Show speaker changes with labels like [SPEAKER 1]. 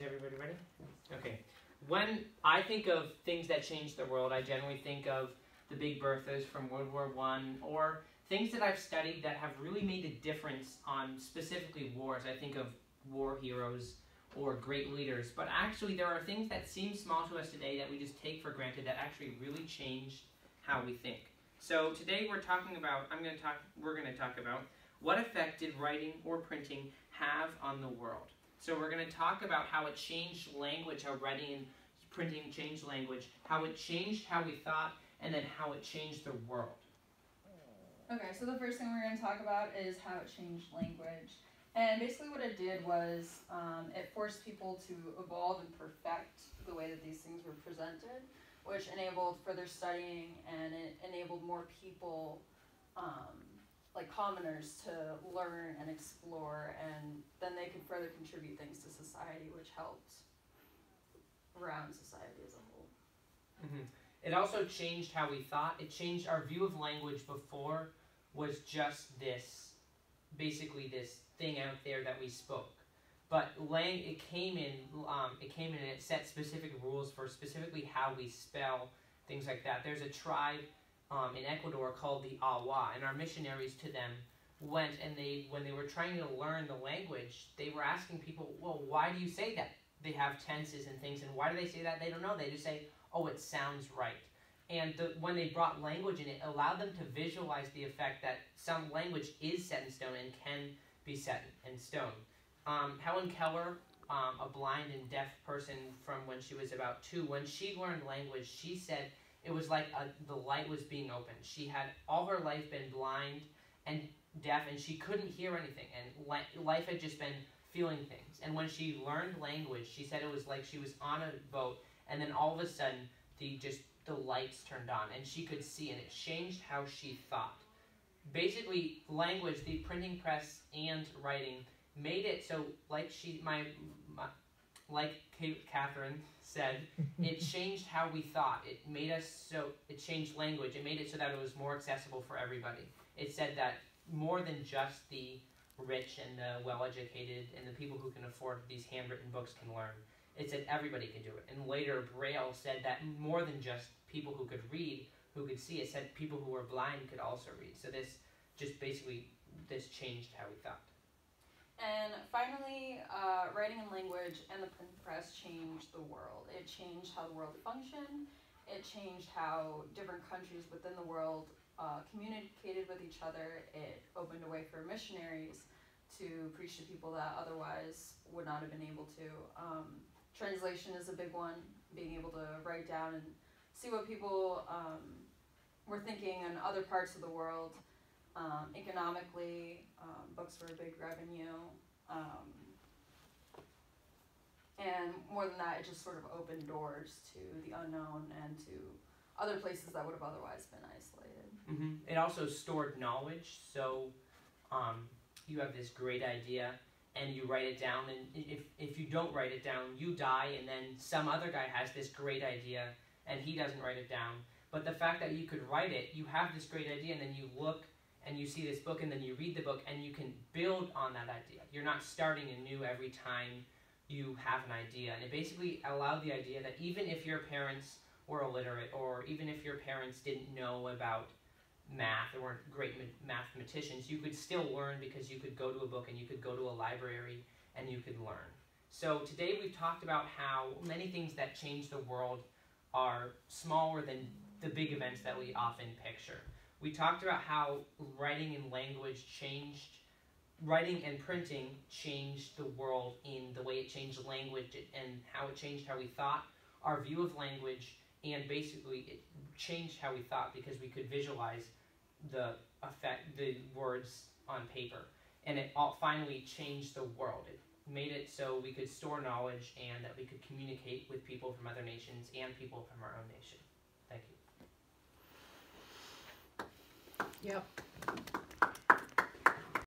[SPEAKER 1] Is everybody ready? Okay. When I think of things that changed the world, I generally think of the Big Berthas from World War I, or things that I've studied that have really made a difference on specifically wars. I think of war heroes or great leaders, but actually there are things that seem small to us today that we just take for granted that actually really changed how we think. So today we're going to talk about what effect did writing or printing have on the world. So we're going to talk about how it changed language, how writing and printing changed language, how it changed how we thought, and then how it changed the world.
[SPEAKER 2] Okay, so the first thing we're going to talk about is how it changed language. And basically what it did was it forced people to evolve and perfect the way that these things were presented, which enabled further studying, and it enabled more people, like commoners, to learn and explore, and then they could further contribute things to society, which helped around society as a whole.
[SPEAKER 1] Mm-hmm. It also changed how we thought. It changed our view of language. Before was just this, basically this thing out there that we spoke. But it came in and it set specific rules for specifically how we spell, things like that. There's a tribe in Ecuador called the Awa, and our missionaries to them went, and when they were trying to learn the language, they were asking people, well, why do you say that? They have tenses and things, and why do they say that? They don't know. They just say, oh, it sounds right. And when they brought language in, it allowed them to visualize the effect that some language is set in stone and can be set in stone. Helen Keller, a blind and deaf person from when she was about 2, when she learned language, she said it was like the light was being opened. She had all her life been blind and deaf, and she couldn't hear anything, and life had just been feeling things. And when she learned language, she said it was like she was on a boat, and then all of a sudden the lights turned on, and she could see, and it changed how she thought. Basically, language, the printing press and writing, made it so, like Catherine said, it changed how we thought. It changed language. It made it so that it was more accessible for everybody. It said that more than just the rich and the well-educated and the people who can afford these handwritten books can learn. It said everybody can do it. And later, Braille said that more than just people who could read, who could see, it said people who were blind could also read. So this changed how we thought.
[SPEAKER 2] And finally, writing and language and the print press changed the world. It changed how the world functioned. It changed how different countries within the world communicated with each other. It opened a way for missionaries to preach to people that otherwise would not have been able to. Translation is a big one, being able to write down and see what people were thinking in other parts of the world. Economically, books were a big revenue. And more than that, it just sort of opened doors to the unknown and to other places that would have otherwise been isolated.
[SPEAKER 1] Mm-hmm. It also stored knowledge, so you have this great idea and you write it down, and if you don't write it down, you die, and then some other guy has this great idea and he doesn't write it down. But the fact that you could write it, you have this great idea, and then you look and you see this book, and then you read the book, and you can build on that idea. You're not starting anew every time you have an idea. And it basically allowed the idea that even if your parents were illiterate, or even if your parents didn't know about math or weren't great mathematicians, you could still learn because you could go to a book and you could go to a library and you could learn. So today we've talked about how many things that change the world are smaller than the big events that we often picture. We talked about how writing and printing changed the world in the way it changed language, and how it changed how we thought, our view of language, and basically it changed how we thought because we could visualize the words on paper. And it all finally changed the world. It made it so we could store knowledge and that we could communicate with people from other nations and people from our own nation. Thank you.
[SPEAKER 3] Yep.